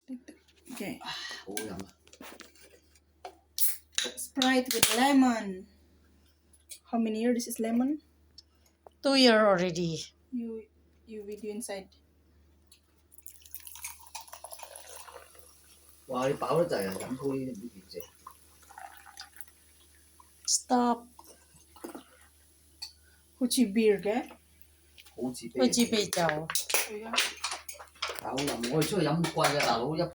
Okay. hổ lắm. Sprite with lemon. How many years this is lemon? 2 years already. You video inside. Wow, đi bảo nó chạy à, giảm thôi bị gì vậy? Stop. Ho chi beer ke? Hổ chỉ Ôi chị bị cháu. Oh yeah. tao làm ngồi chơi giảm quay ra tao